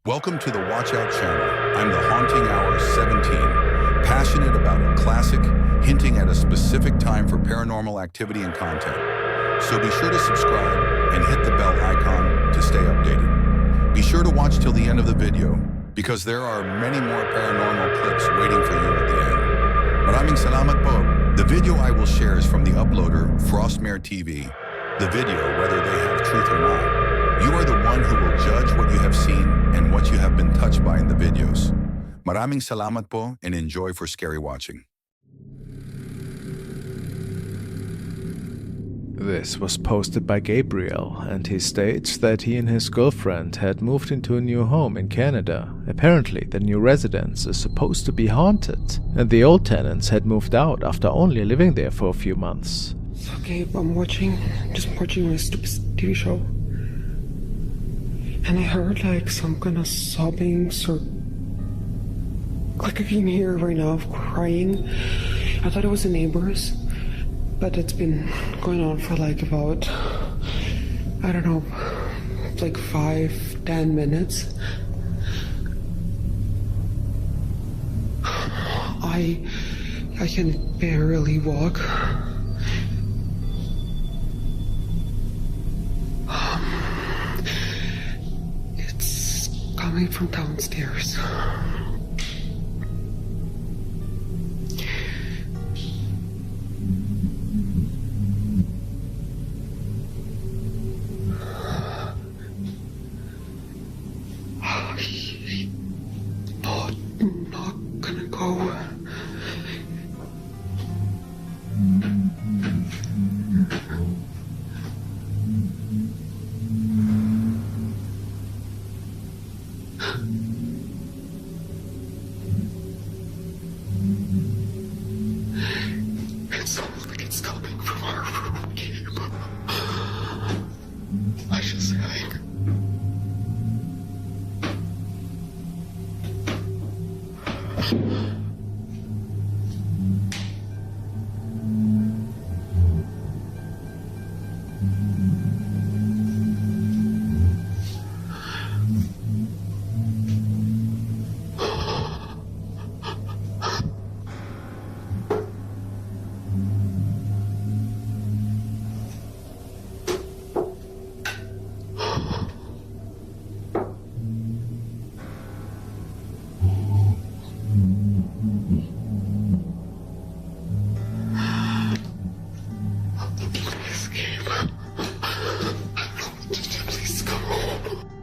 Welcome to the WatchOut channel. I'm the Haunting Hour 17, passionate about a classic, hinting at a specific time for paranormal activity and content. So be sure to subscribe and hit the bell icon to stay updated. Be sure to watch till the end of the video, because there are many more paranormal clips waiting for you at the end. Maraming salamat po. The video I will share is from the uploader, Frostmare TV. The video, whether they have truth or not, you are the one who will judge what you have seen and what you have been touched by in the videos. Maraming salamat po and enjoy for scary watching. This was posted by Gabriel, and he states that he and his girlfriend had moved into a new home in Canada. Apparently, the new residence is supposed to be haunted, and the old tenants had moved out after only living there for a few months. Okay, I'm just watching my stupid TV show. And I heard like some kind of sobbing, like I can hear right now of crying. I thought it was the neighbors, but it's been going on for like about, I don't know, like 5-10 minutes. I can barely walk. Coming from downstairs. Not gonna go. It sounds like it's coming from our room, Gabe. I just think.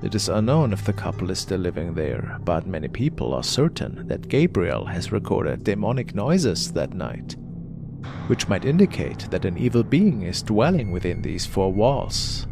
It is unknown if the couple is still living there, but many people are certain that Gabriel has recorded demonic noises that night, which might indicate that an evil being is dwelling within these four walls.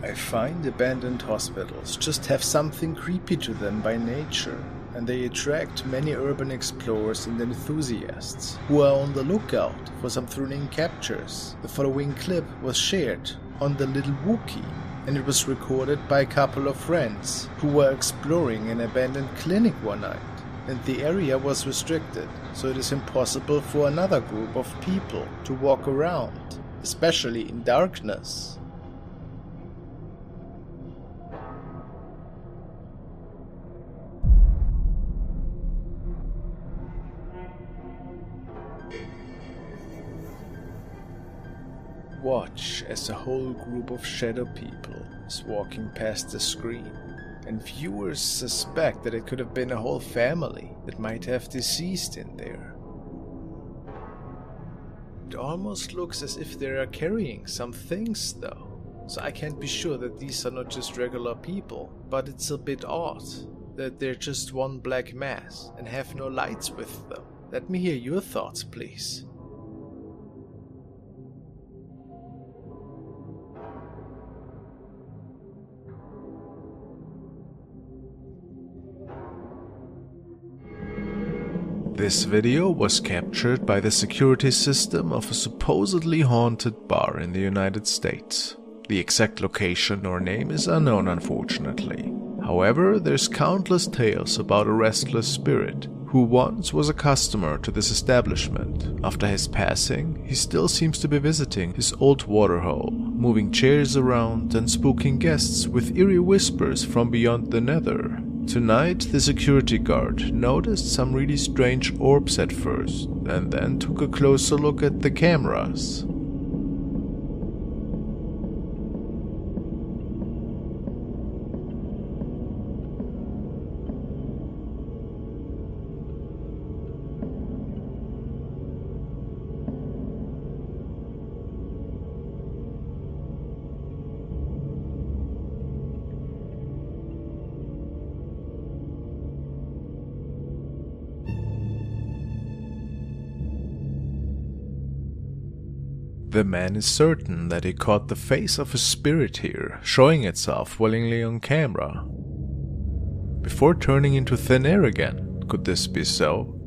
I find abandoned hospitals just have something creepy to them by nature, and they attract many urban explorers and enthusiasts who are on the lookout for some thrilling captures. The following clip was shared on the Little Wookie, and it was recorded by a couple of friends who were exploring an abandoned clinic one night, and the area was restricted, so it is impossible for another group of people to walk around, especially in darkness. Watch as a whole group of shadow people is walking past the screen, and viewers suspect that it could have been a whole family that might have deceased in there. It almost looks as if they are carrying some things though, so I can't be sure that these are not just regular people, but it's a bit odd that they're just one black mass and have no lights with them. Let me hear your thoughts, please. This video was captured by the security system of a supposedly haunted bar in the United States. The exact location or name is unknown, unfortunately. However, there's countless tales about a restless spirit who once was a customer to this establishment. After his passing, he still seems to be visiting his old waterhole, moving chairs around and spooking guests with eerie whispers from beyond the nether. Tonight, the security guard noticed some really strange orbs at first, and then took a closer look at the cameras. The man is certain that he caught the face of a spirit here, showing itself willingly on camera. Before turning into thin air again, could this be so?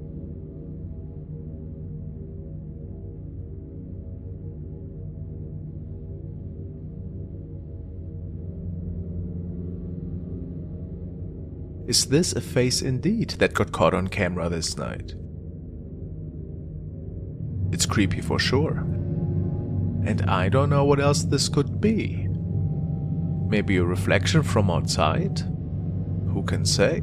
Is this a face indeed that got caught on camera this night? It's creepy for sure. And I don't know what else this could be. Maybe a reflection from outside? Who can say?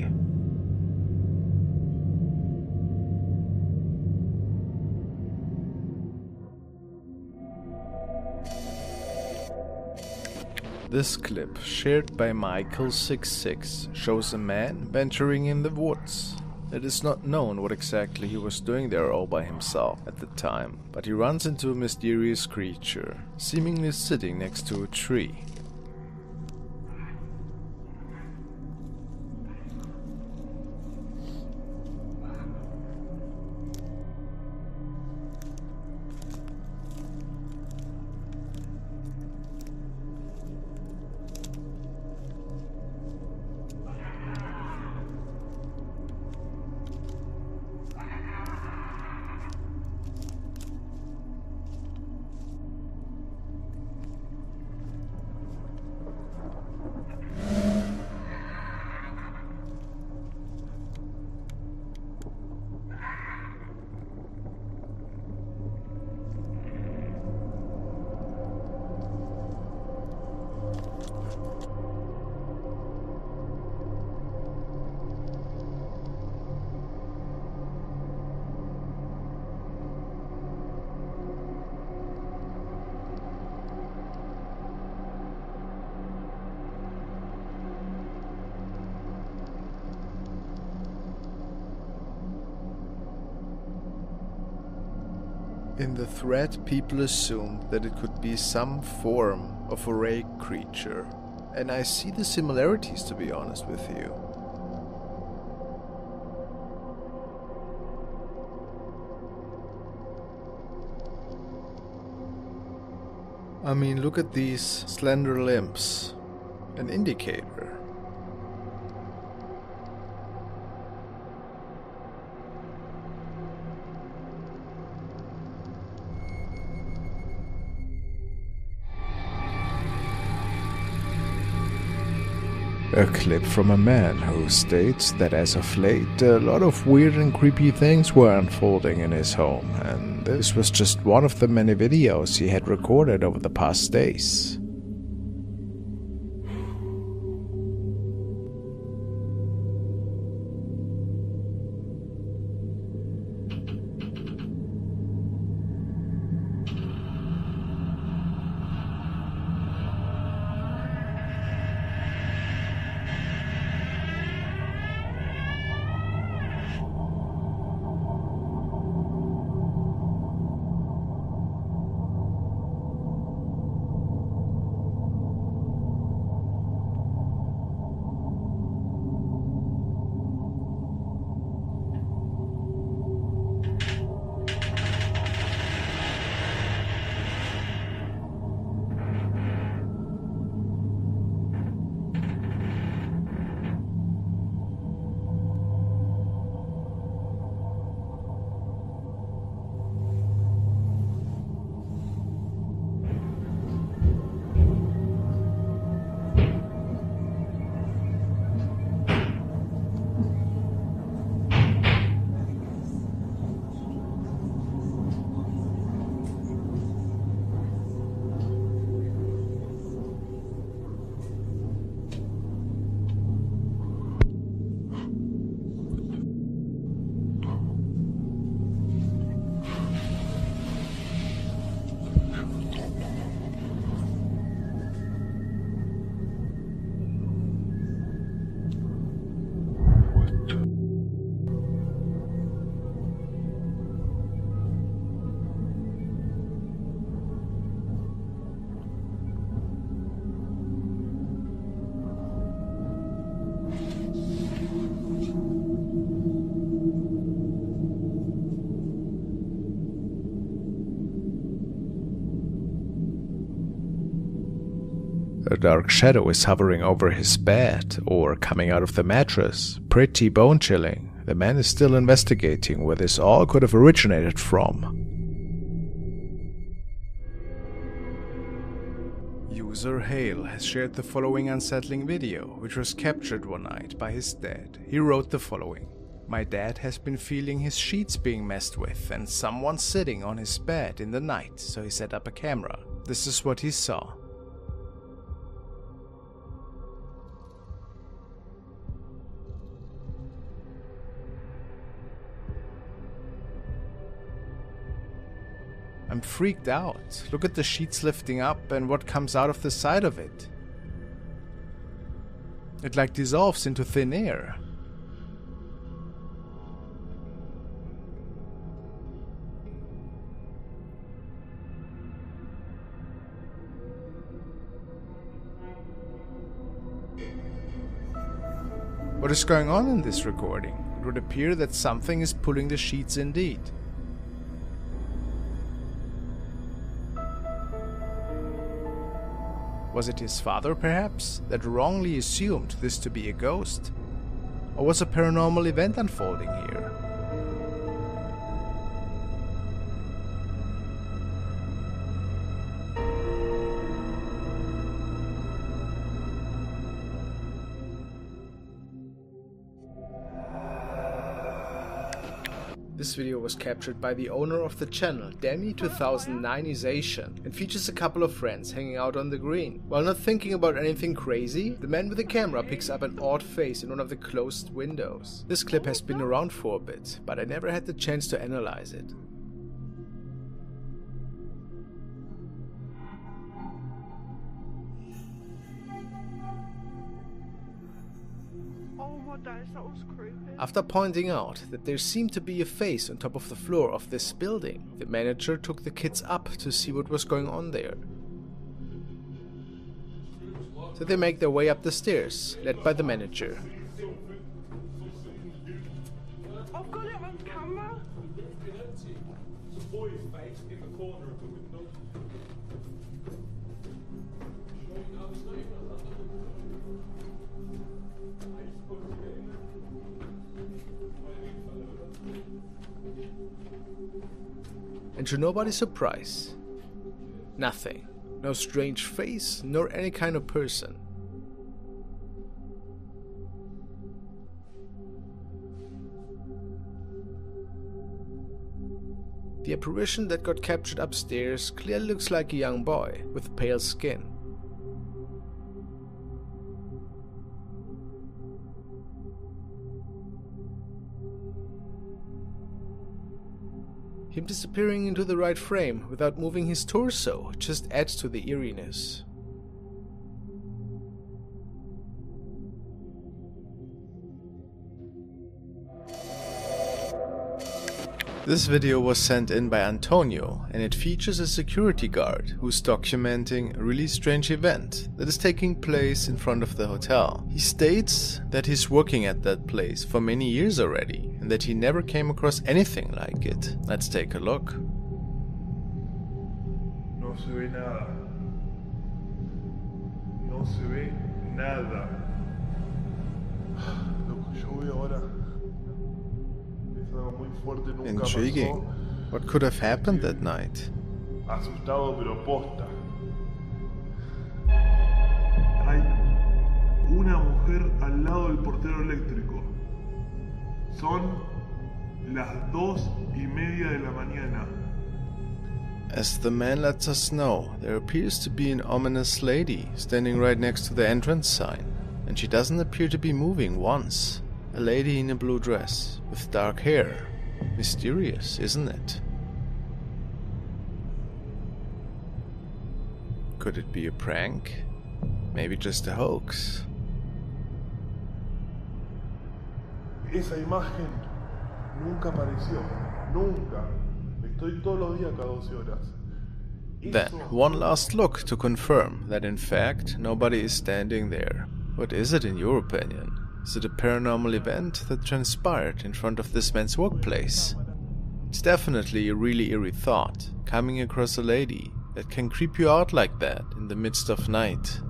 This clip, shared by Michael66, shows a man venturing in the woods. It is not known what exactly he was doing there all by himself at the time, but he runs into a mysterious creature, seemingly sitting next to a tree. In the thread, people assumed that it could be some form of a rake creature, and I see the similarities, to be honest with you. I mean, look at these slender limbs. An indicator. A clip from a man who states that as of late a lot of weird and creepy things were unfolding in his home, and this was just one of the many videos he had recorded over the past days. A dark shadow is hovering over his bed or coming out of the mattress. Pretty bone-chilling. The man is still investigating where this all could have originated from. User Hale has shared the following unsettling video, which was captured one night by his dad. He wrote the following. My dad has been feeling his sheets being messed with and someone sitting on his bed in the night, so he set up a camera. This is what he saw. I'm freaked out. Look at the sheets lifting up and what comes out of the side of it. It like dissolves into thin air. What is going on in this recording? It would appear that something is pulling the sheets indeed. Was it his father, perhaps, that wrongly assumed this to be a ghost? Or was a paranormal event unfolding here? This video was captured by the owner of the channel, Demi2009ization, and features a couple of friends hanging out on the green. While not thinking about anything crazy, the man with the camera picks up an odd face in one of the closed windows. This clip has been around for a bit, but I never had the chance to analyze it. Oh my days, that was creepy. After pointing out that there seemed to be a face on top of the floor of this building, the manager took the kids up to see what was going on there. So they make their way up the stairs, led by the manager. I've got it on camera. And to nobody's surprise, nothing. No strange face, nor any kind of person. The apparition that got captured upstairs clearly looks like a young boy with pale skin. Him disappearing into the right frame without moving his torso just adds to the eeriness. This video was sent in by Antonio, and it features a security guard who's documenting a really strange event that is taking place in front of the hotel. He states that he's working at that place for many years already, and that he never came across anything like it. Let's take a look. No se ve nada. No se ve nada. Loco, yo voy ahora. Intriguing. What could have happened that night? Asustado pero posta. Hay una mujer al lado del portero eléctrico. Son las 2:30 de la mañana. As the man lets us know, there appears to be an ominous lady standing right next to the entrance sign, and she doesn't appear to be moving once. A lady in a blue dress, with dark hair. Mysterious, isn't it? Could it be a prank? Maybe just a hoax? Esa imagen nunca apareció. Nunca. Estoy todos los días cada 12 horas. Then, one last look to confirm that in fact nobody is standing there. What is it in your opinion? Is it a paranormal event that transpired in front of this man's workplace? It's definitely a really eerie thought, coming across a lady that can creep you out like that in the midst of night.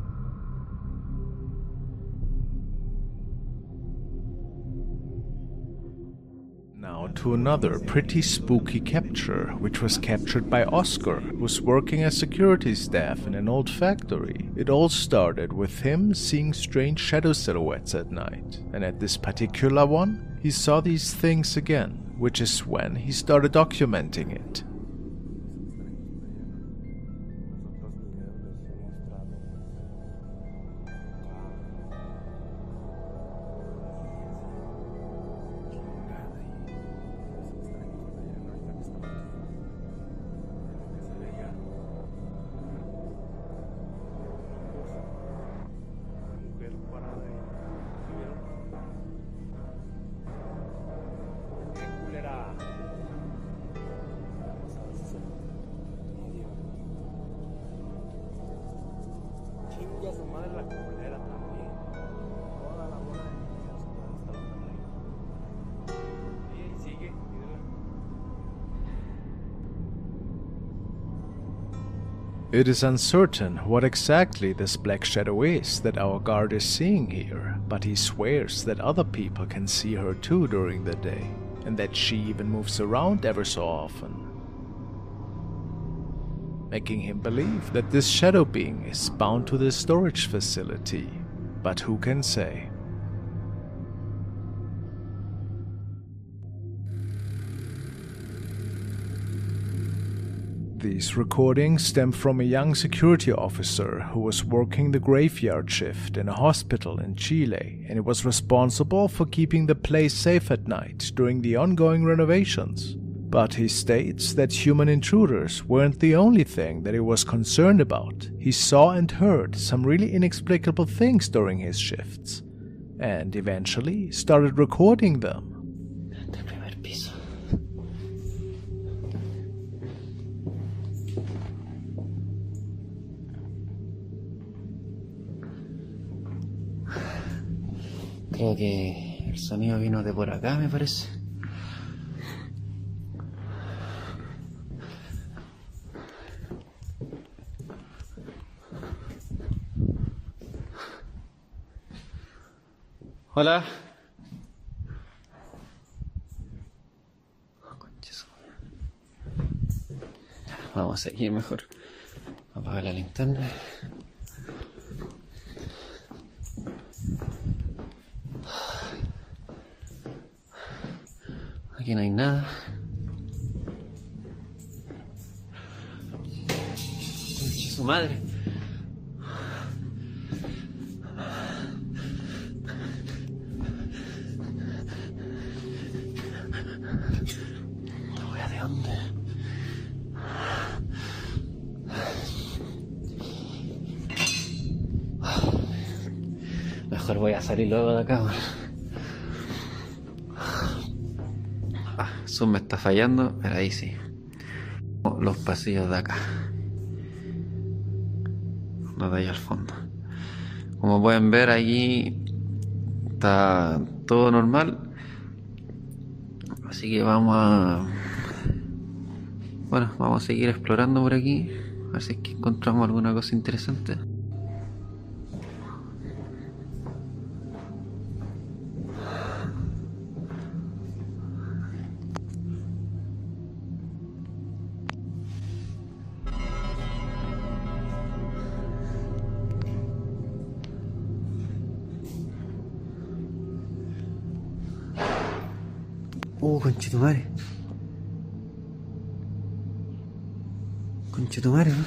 on to another pretty spooky capture, which was captured by Oscar, who was working as security staff in an old factory. It all started with him seeing strange shadow silhouettes at night, and at this particular one, he saw these things again, which is when he started documenting it. It is uncertain what exactly this black shadow is that our guard is seeing here, but he swears that other people can see her too during the day, and that she even moves around ever so often, making him believe that this shadow being is bound to the storage facility, but who can say? These recordings stem from a young security officer who was working the graveyard shift in a hospital in Chile, and he was responsible for keeping the place safe at night during the ongoing renovations. But he states that human intruders weren't the only thing that he was concerned about. He saw and heard some really inexplicable things during his shifts, and eventually started recording them. Creo que el sonido vino de por acá, me parece. Hola. Vamos a seguir mejor. Apaga la linterna. Aquí no hay nada. Conche su madre. La wea de dónde. Mejor voy a salir luego de acá. Zoom me está fallando, pero ahí sí. Los pasillos de acá. Los de ahí al fondo. Como pueden ver, allí está todo normal. Así que vamos a seguir explorando por aquí. A ver si es que encontramos alguna cosa interesante. Conchetumare. Conchetumare, ¿no?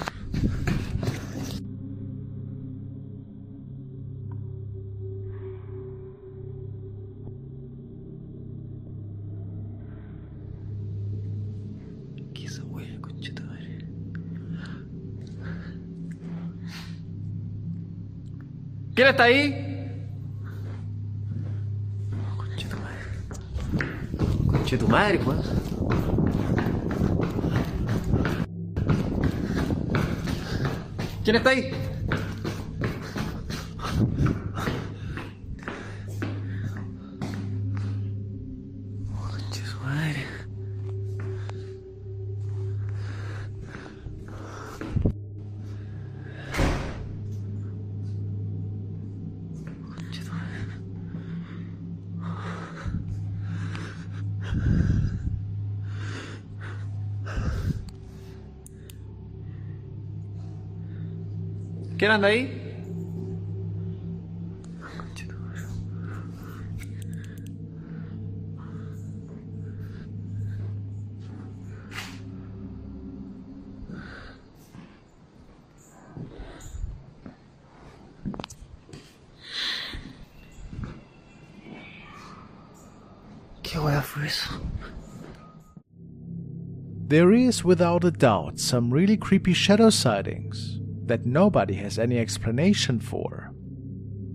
¿Qué es esa huella, conchetumare? ¿Quién está ahí? Conche tu madre, pues. ¿Quién está ahí? Conche su madre. Conche tu madre. ¿Quién anda ahí? ¿Qué hueá fue eso? There is, without a doubt, some really creepy shadow sightings that nobody has any explanation for.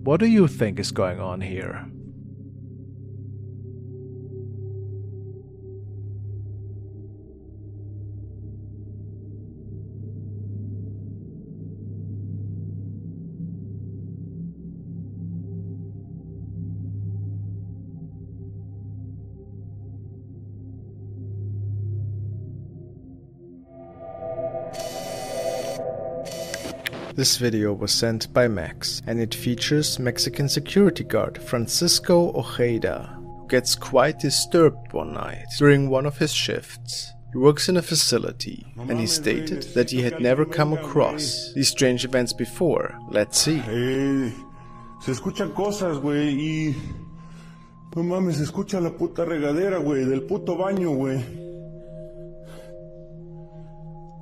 What do you think is going on here? This video was sent by Max, and it features Mexican security guard Francisco Ojeda, who gets quite disturbed one night during one of his shifts. He works in a facility, and he stated that he had never come across these strange events before. Let's see. Se escuchan cosas, güey, y... No mames, se escucha la puta regadera, güey, del puto baño, güey.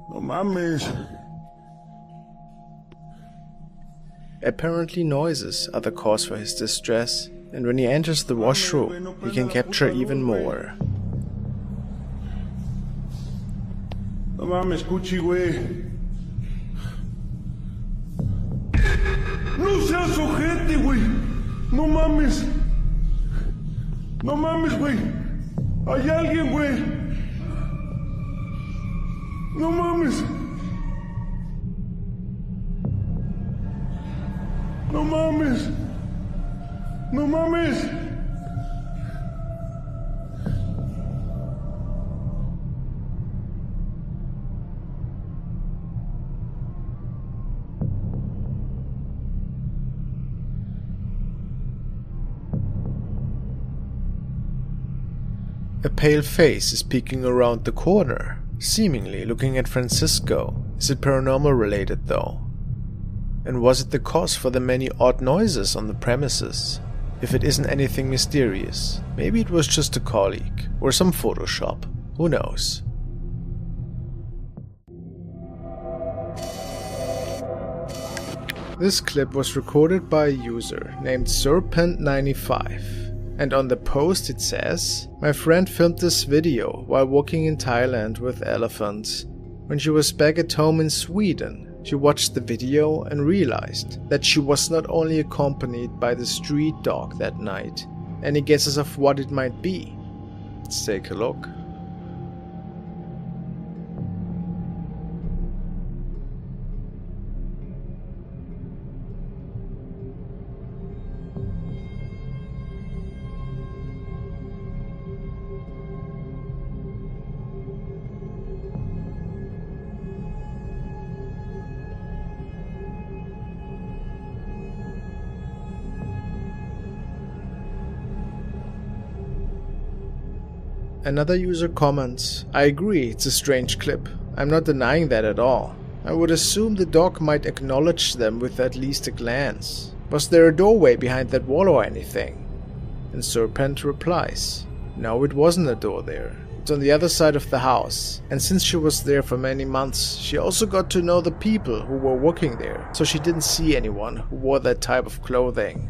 No mames. Apparently noises are the cause for his distress, and when he enters the washroom, he can capture even more. No mames, Cuchi, güey. No seas ojete, güey. No mames. No mames, güey. Hay alguien, güey. No mames. No mames. No mames. A pale face is peeking around the corner, seemingly looking at Francisco. Is it paranormal related though? And was it the cause for the many odd noises on the premises? If it isn't anything mysterious, maybe it was just a colleague or some Photoshop. Who knows? This clip was recorded by a user named Serpent95. And on the post it says, "My friend filmed this video while walking in Thailand with elephants. When she was back at home in Sweden, she watched the video and realized that she was not only accompanied by the street dog that night. Any guesses of what it might be? Let's take a look." Another user comments, "I agree, it's a strange clip. I'm not denying that at all. I would assume the dog might acknowledge them with at least a glance. Was there a doorway behind that wall or anything?" And Serpent replies, "No, it wasn't a door there. It's on the other side of the house. And since she was there for many months, she also got to know the people who were working there, so she didn't see anyone who wore that type of clothing."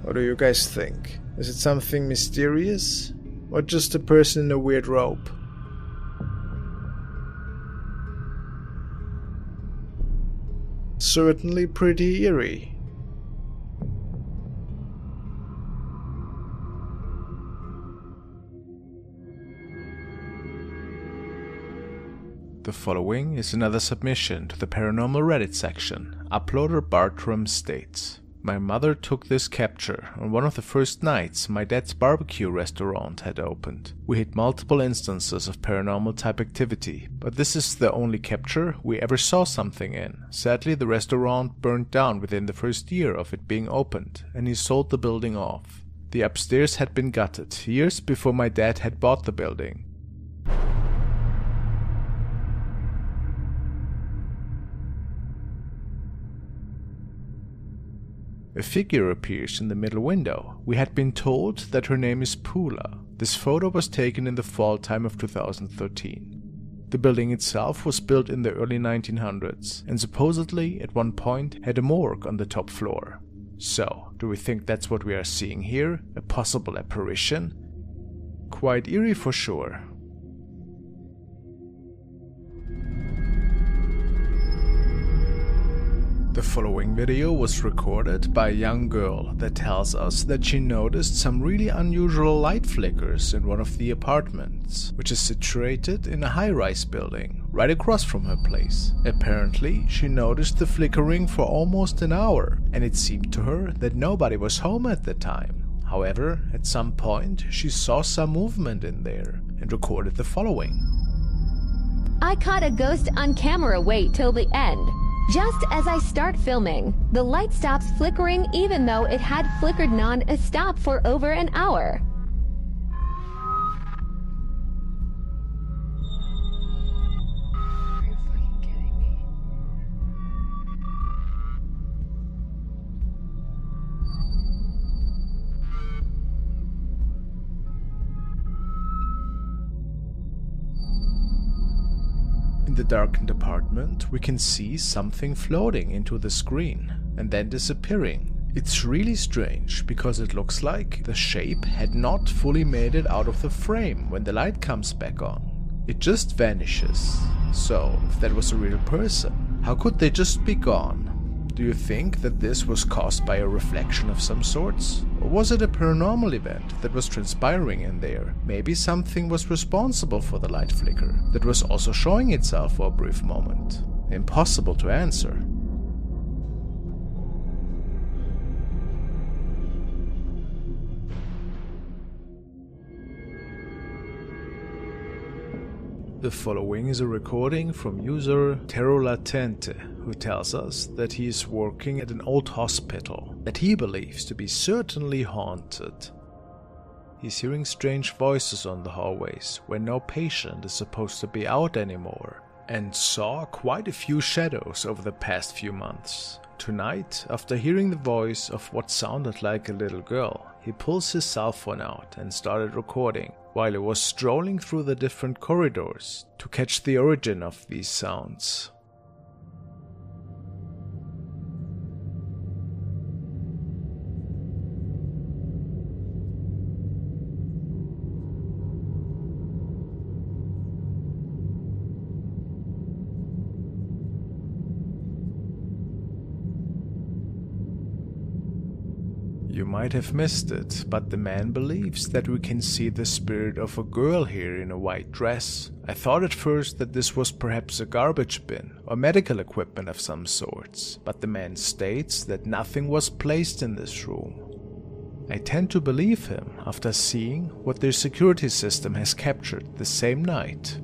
What do you guys think? Is it something mysterious? Or just a person in a weird robe? Certainly pretty eerie. The following is another submission to the paranormal Reddit section. Uploader Bartram states, "My mother took this capture on one of the first nights my dad's barbecue restaurant had opened. We had multiple instances of paranormal type activity, but this is the only capture we ever saw something in. Sadly, the restaurant burned down within the first year of it being opened, and he sold the building off. The upstairs had been gutted years before my dad had bought the building. A figure appears in the middle window. We had been told that her name is Pula. This photo was taken in the fall time of 2013. The building itself was built in the early 1900s and supposedly at one point had a morgue on the top floor. So, do we think that's what we are seeing here? A possible apparition? Quite eerie for sure. The following video was recorded by a young girl that tells us that she noticed some really unusual light flickers in one of the apartments, which is situated in a high-rise building right across from her place. Apparently, she noticed the flickering for almost an hour, and it seemed to her that nobody was home at the time. However, at some point, she saw some movement in there and recorded the following. I caught a ghost on camera. Wait till the end. Just as I start filming, the light stops flickering even though it had flickered non-stop for over an hour. Are you fucking kidding me? In the darkened apartment, we can see something floating into the screen and then disappearing. It's really strange because it looks like the shape had not fully made it out of the frame when the light comes back on. It just vanishes. So, if that was a real person, how could they just be gone? Do you think that this was caused by a reflection of some sorts? Or was it a paranormal event that was transpiring in there? Maybe something was responsible for the light flicker that was also showing itself for a brief moment. Impossible to answer. The following is a recording from user Terrolatente, who tells us that he is working at an old hospital that he believes to be certainly haunted. He's hearing strange voices on the hallways where no patient is supposed to be out anymore, and saw quite a few shadows over the past few months. Tonight, after hearing the voice of what sounded like a little girl, he pulls his cell phone out and started recording while he was strolling through the different corridors to catch the origin of these sounds. You might have missed it, but the man believes that we can see the spirit of a girl here in a white dress. I thought at first that this was perhaps a garbage bin or medical equipment of some sorts, but the man states that nothing was placed in this room. I tend to believe him after seeing what their security system has captured the same night.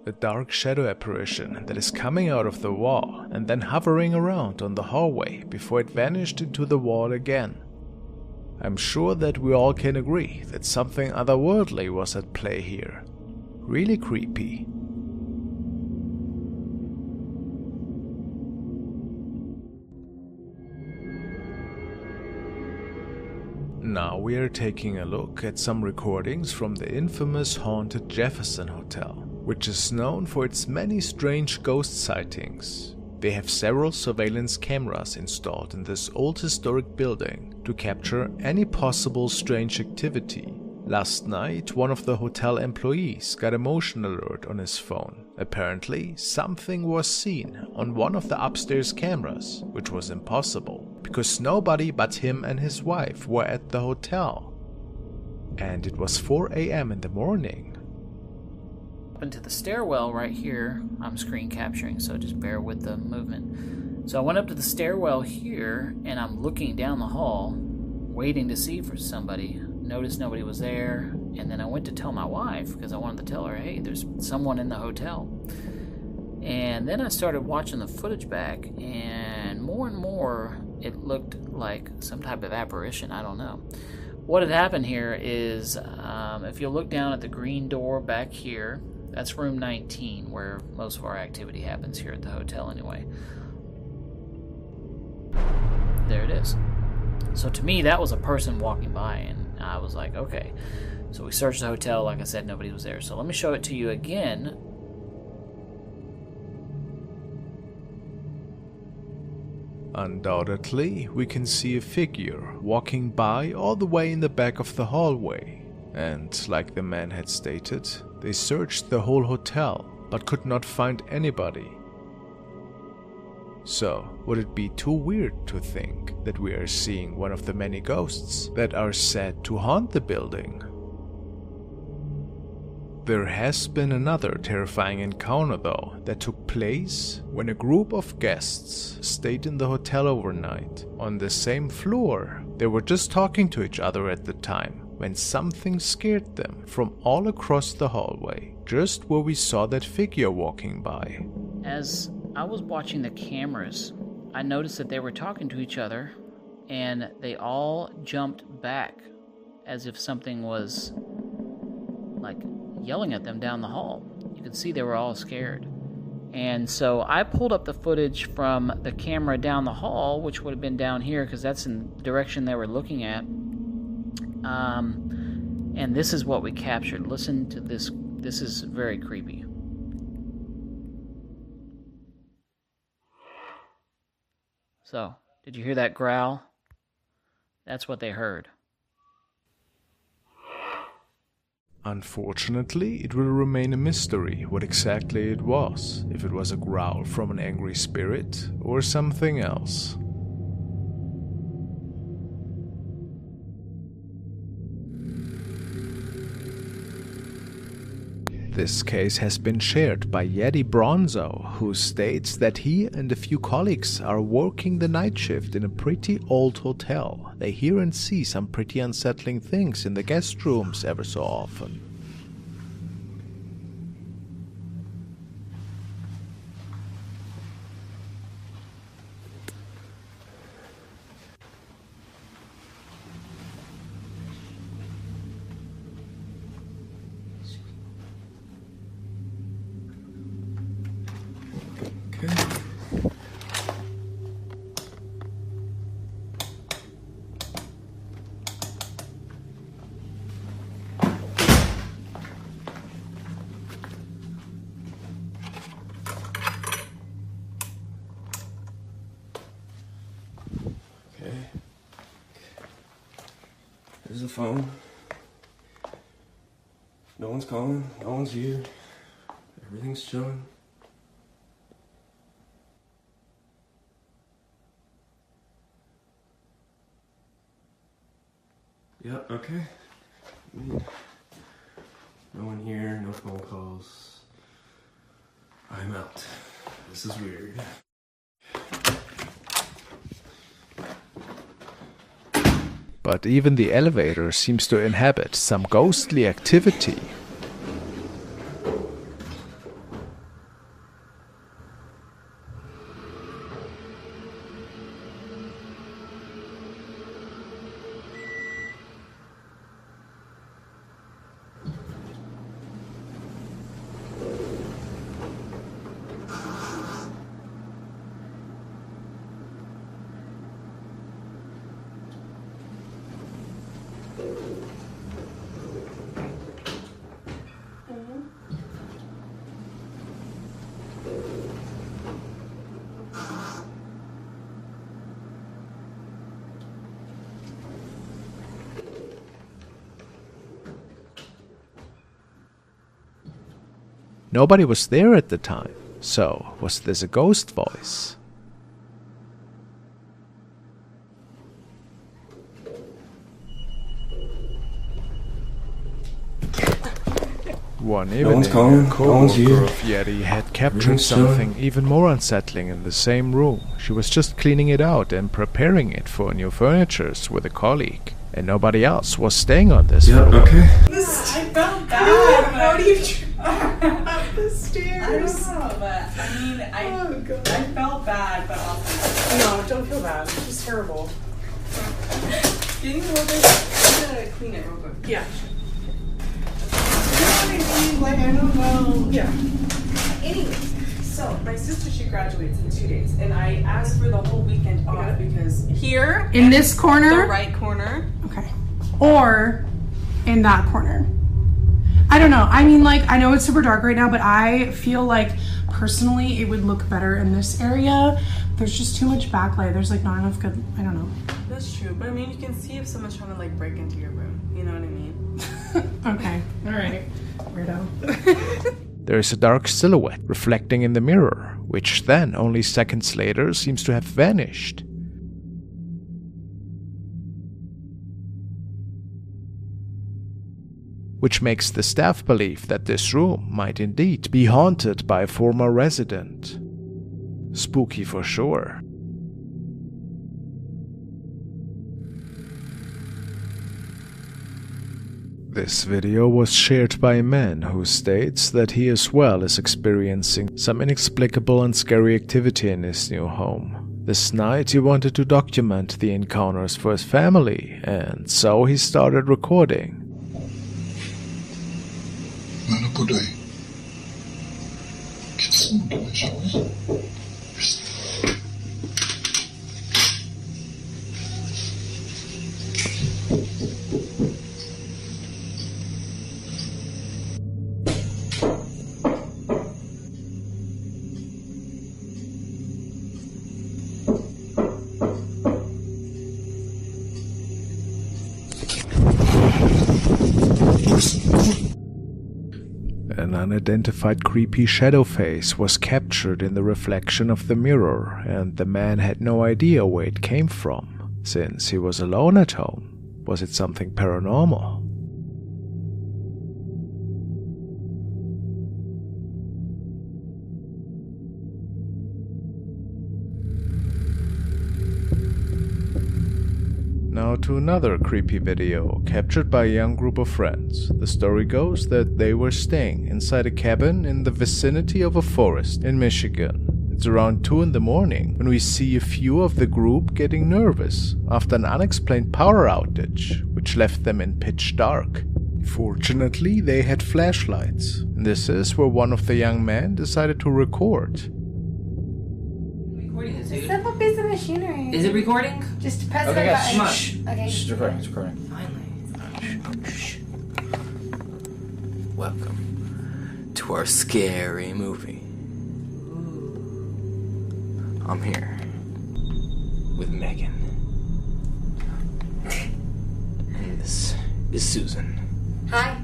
A dark shadow apparition that is coming out of the wall and then hovering around on the hallway before it vanished into the wall again. I'm sure that we all can agree that something otherworldly was at play here. Really creepy. Now we are taking a look at some recordings from the infamous haunted Jefferson Hotel, which is known for its many strange ghost sightings. They have several surveillance cameras installed in this old historic building to capture any possible strange activity, Last night, one of the hotel employees got a motion alert on his phone. Apparently, something was seen on one of the upstairs cameras, which was impossible, because nobody but him and his wife were at the hotel. And it was 4 a.m. in the morning. Up into the stairwell right here, I'm screen capturing, so just bear with the movement. So I went up to the stairwell here, and I'm looking down the hall, waiting to see for somebody. Noticed nobody was there, and then I went to tell my wife, because I wanted to tell her, hey, there's someone in the hotel. And then I started watching the footage back, and more, it looked like some type of apparition, I don't know. What had happened here is, if you look down at the green door back here, that's room 19, where most of our activity happens here at the hotel anyway. There it is. So to me, that was a person walking by, and I was like, okay. So we searched the hotel. Like I said, nobody was there. So let me show it to you again. Undoubtedly, we can see a figure walking by all the way in the back of the hallway. And like the man had stated, they searched the whole hotel, but could not find anybody. So, would it be too weird to think that we are seeing one of the many ghosts that are said to haunt the building? There has been another terrifying encounter though that took place when a group of guests stayed in the hotel overnight. On the same floor, they were just talking to each other at the time when something scared them from all across the hallway, just where we saw that figure walking by. As I was watching the cameras, I noticed that they were talking to each other, and they all jumped back as if something was like yelling at them down the hall. You could see they were all scared. And so I pulled up the footage from the camera down the hall, which would have been down here because that's in the direction they were looking at. And this is what we captured. Listen to this. This is very creepy. So, did you hear that growl? That's what they heard. Unfortunately, it will remain a mystery what exactly it was, if it was a growl from an angry spirit or something else. This case has been shared by Yeti Bronzo, who states that he and a few colleagues are working the night shift in a pretty old hotel. They hear and see some pretty unsettling things in the guest rooms ever so often. There's the phone. No one's calling. No one's here. Everything's chilling. Yep, okay. No one here, no phone calls. I'm out. This is weird. But even the elevator seems to inhabit some ghostly activity. Nobody was there at the time, so was this a ghost voice? One evening, a co-worker of Yeti had captured something even more unsettling in the same room. She was just cleaning it out and preparing it for new furniture with a colleague, and nobody else was staying on this floor. Okay. I felt bad. How do you up the stairs? I don't know, but I mean, I felt bad, but also no, don't feel bad. It's just terrible. Can you hold this? I'm gonna clean it real quick. Yeah. You know what I mean? Like, I don't know. Yeah. Anyway, so my sister, she graduates in 2 days, and I asked for the whole weekend off because here in this corner, the right corner. Okay. Or in that corner. I don't know. I mean, like, I know it's super dark right now, but I feel like personally it would look better in this area. There's just too much backlight. There's like not enough good, I don't know. That's true, but I mean, you can see if someone's trying to like break into your room. You know what I mean? Okay. All right. Weirdo. There is a dark silhouette reflecting in the mirror, which then, only seconds later, seems to have vanished. Which makes the staff believe that this room might indeed be haunted by a former resident. Spooky for sure. This video was shared by a man who states that he as well is experiencing some inexplicable and scary activity in his new home. This night he wanted to document the encounters for his family, and so he started recording. An unidentified creepy shadow face was captured in the reflection of the mirror, and the man had no idea where it came from, since he was alone at home. Was it something paranormal? Now to another creepy video, captured by a young group of friends. The story goes that they were staying inside a cabin in the vicinity of a forest in Michigan. It's around 2 in the morning when we see a few of the group getting nervous after an unexplained power outage, which left them in pitch dark. Fortunately, they had flashlights, and this is where one of the young men decided to record. It's a simple piece of machinery. Is it recording? Just press okay, the guys, button. come on. Okay. It's recording. It's recording. Finally. Welcome to our scary movie. I'm here with Megan. And this is Susan. Hi.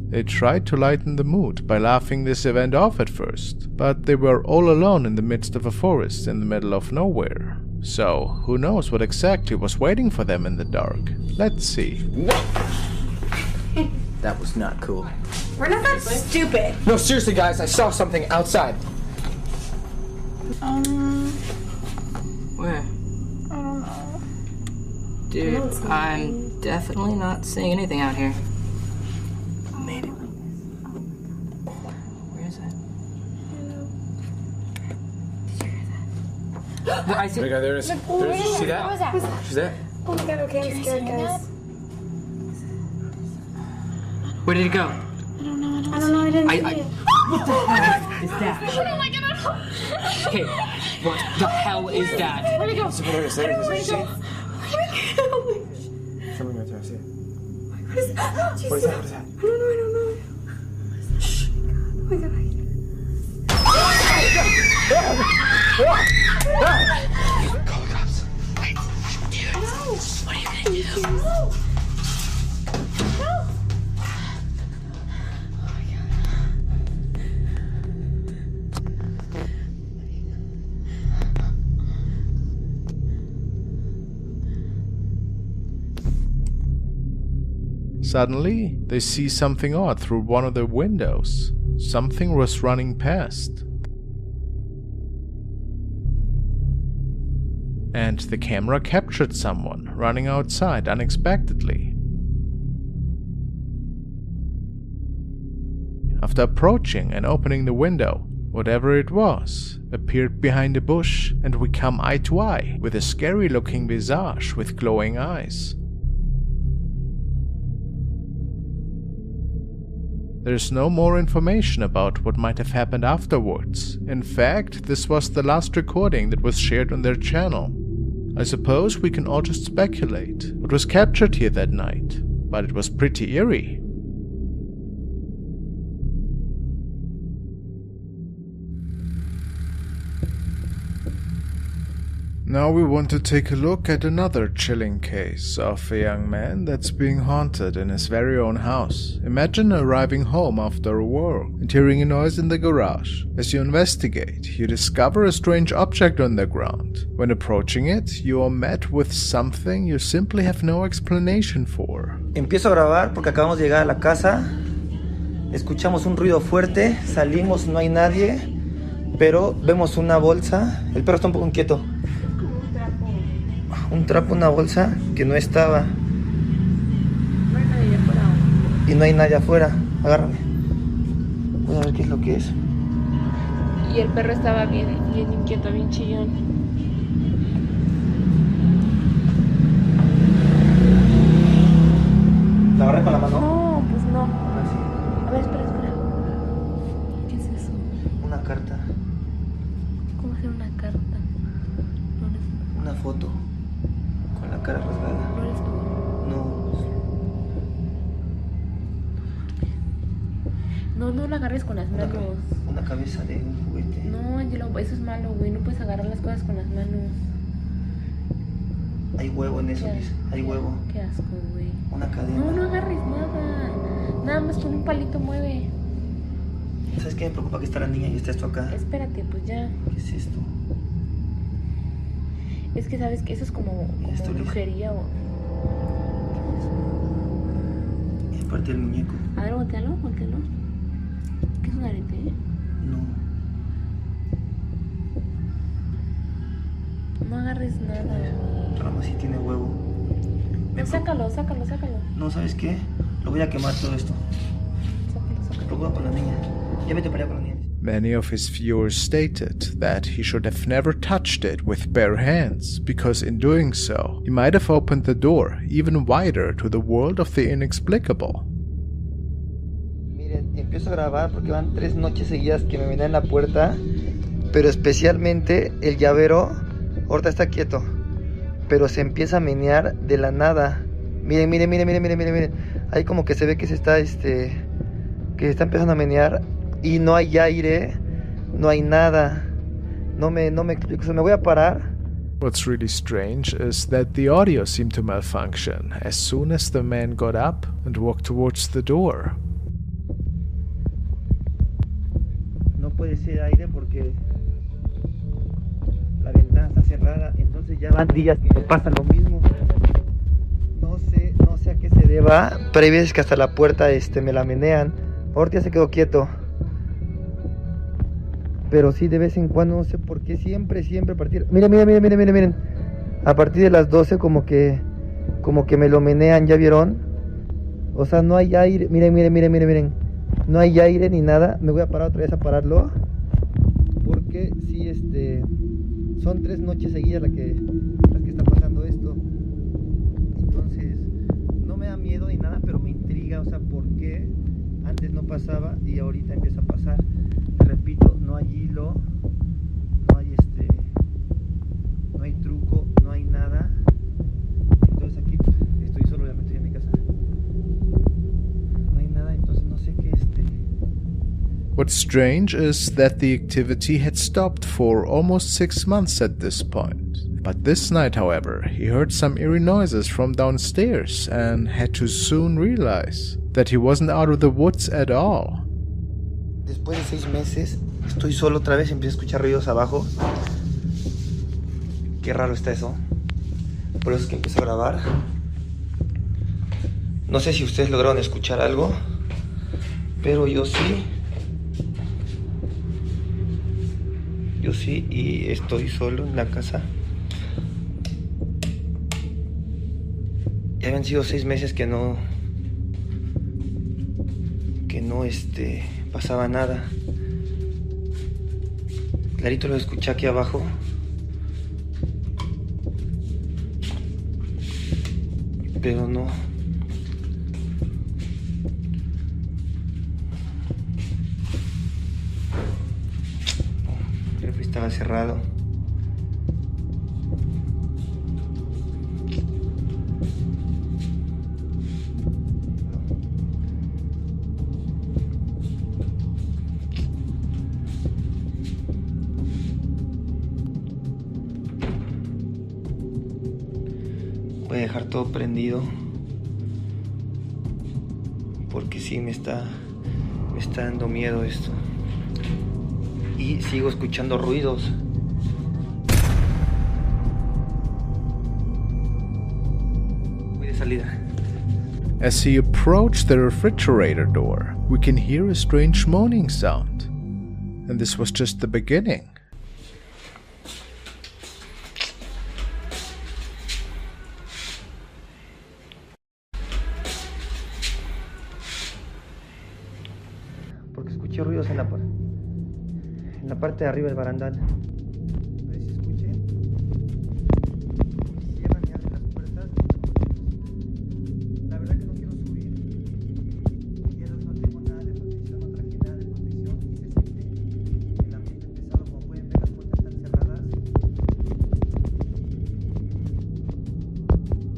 They tried to lighten the mood by laughing this event off at first, but they were all alone in the midst of a forest in the middle of nowhere. So, who knows what exactly was waiting for them in the dark? Let's see. That was not cool. We're not that stupid. No, seriously, guys, I saw something outside. Where? I don't know. Dude, I'm definitely not seeing anything out here. Made it. Where is that? I see. There it is. See that? What was that? See that? Oh my god, okay, I'm scared, guys. Where did it go? I don't know, I didn't see it. What the hell is that? Oh my god, Okay, what the hell is that? where'd it go? There it is. There it is. Where'd it go? Oh my god. Something right there. I see it. What is that? What is that? What is that? I don't know. Shh. Oh my god. Call the cops. Dude, no. What are you gonna do? No. No. Oh my god. Suddenly, they see something odd through one of the windows. Something was running past. And the camera captured someone running outside unexpectedly. After approaching and opening the window, whatever it was appeared behind a bush, and we come eye to eye with a scary looking visage with glowing eyes. There's no more information about what might have happened afterwards. In fact, this was the last recording that was shared on their channel. I suppose we can all just speculate what was captured here that night, but it was pretty eerie. Now we want to take a look at another chilling case of a young man that's being haunted in his very own house. Imagine arriving home after a work and hearing a noise in the garage. As you investigate, you discover a strange object on the ground. When approaching it, you are met with something you simply have no explanation for. Empiezo a grabar porque acabamos de llegar a la casa. Escuchamos un ruido fuerte, salimos, no hay nadie, pero vemos una bolsa. El perro está un poco inquieto. Un trapo, una bolsa que no estaba. No hay nadie afuera. Y no hay nadie afuera. Agárrame. Voy a ver qué es lo que es. Y el perro estaba bien inquieto, bien chillón. ¿La agarré con la mano? No, pues no. Así. A ver, espera. ¿Qué es eso? Una carta. ¿Cómo hacer una carta? Una foto. Con la cara rasgada. ¿No eres tú? No. No la agarres con las manos. Una cabeza de un juguete. No, Angelo, eso es malo, güey. No puedes agarrar las cosas con las manos. Hay huevo en eso, Liz. Hay huevo. Qué asco, güey. Una cadena. No agarres nada. Nada más con un palito mueve. ¿Sabes qué me preocupa? Que está la niña y está esto acá. Espérate, pues ya. ¿Qué es esto? Es que sabes que eso es como brujería o... Es parte del muñeco. A ver, voltealo. ¿Qué es un arete? No agarres nada. Rama sí tiene huevo. No, sácalo. No, ¿sabes qué? Lo voy a quemar todo esto. Sácalo. Lo voy a con la niña. Ya vete para allá con la niña. Many of his viewers stated that he should have never touched it with bare hands, because in doing so, he might have opened the door even wider to the world of the inexplicable. Miren, empiezo a grabar porque van 3 noches seguidas que me venían en la puerta, pero especialmente el llavero, ahorita está quieto, pero se empieza a menear de la nada. Miren. Ahí como que se ve que se está, que se está empezando a menear. Y no hay aire, no hay nada. No me explico. Me voy a parar. What's really strange is that the audio seemed to malfunction as soon as the man got up and walked towards the door. No puede ser aire porque la ventana está cerrada. Entonces ya van días que me pasa lo mismo. No sé a qué se deba, pero hay veces que hasta la puerta me la menean. Ahorita ya se quedó quieto. Pero sí, de vez en cuando, no sé por qué, siempre a partir... Miren. A partir de las 12 como que me lo menean, ¿ya vieron? O sea, no hay aire. Miren. No hay aire ni nada. Me voy a parar otra vez a pararlo. Porque sí, son 3 noches seguidas las que está pasando esto. Entonces, no me da miedo ni nada, pero me intriga, o sea, ¿por qué antes no pasaba y ahorita empieza a pasar? Repito, no hay hilo, no hay no hay truco, no hay nada. Entonces aquí estoy solo, obviamente estoy en mi casa. No hay nada, entonces no sé qué What's strange is that the activity had stopped for almost 6 months at this point. But this night, however, he heard some eerie noises from downstairs and had to soon realize that he wasn't out of the woods at all. Después de 6 meses, estoy solo otra vez, empiezo a escuchar ruidos abajo. Qué raro está eso. Por eso es que empiezo a grabar. No sé si ustedes lograron escuchar algo, pero yo sí. Yo sí, y estoy solo en la casa. Ya habían sido 6 meses que no pasaba nada. Clarito lo escuché aquí abajo. Pero no. Creo que estaba cerrado. Voy a dejar todo prendido porque sí me está dando miedo esto. Y sigo escuchando ruidos. Voy de salida. As he approached the refrigerator door, we can hear a strange moaning sound. And this was just the beginning. Porque escuché ruidos en la parte de arriba del barandal. A ver si escuché. Cierran y abren las puertas. La verdad que no quiero subir. Ya no tengo nada de protección, no traje nada de protección. Y se siente el ambiente pesado. Como pueden ver, las puertas están cerradas.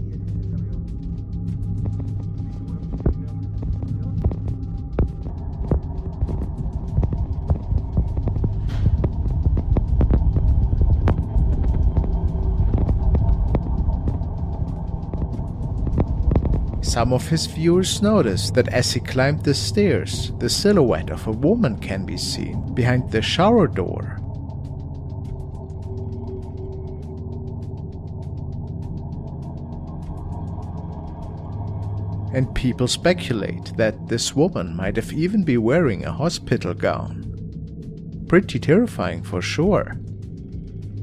Y el que se abrió. Estoy seguro que se abrió. Some of his viewers noticed that as he climbed the stairs, the silhouette of a woman can be seen behind the shower door. And people speculate that this woman might have even been wearing a hospital gown. Pretty terrifying for sure.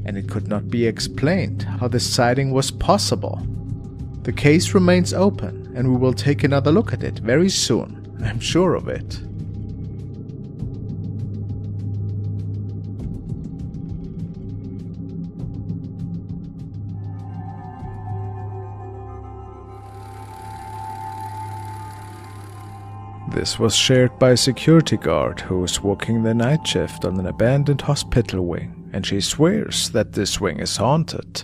And it could not be explained how this sighting was possible. The case remains open, and we will take another look at it very soon, I'm sure of it. This was shared by a security guard who was working the night shift on an abandoned hospital wing, and she swears that this wing is haunted.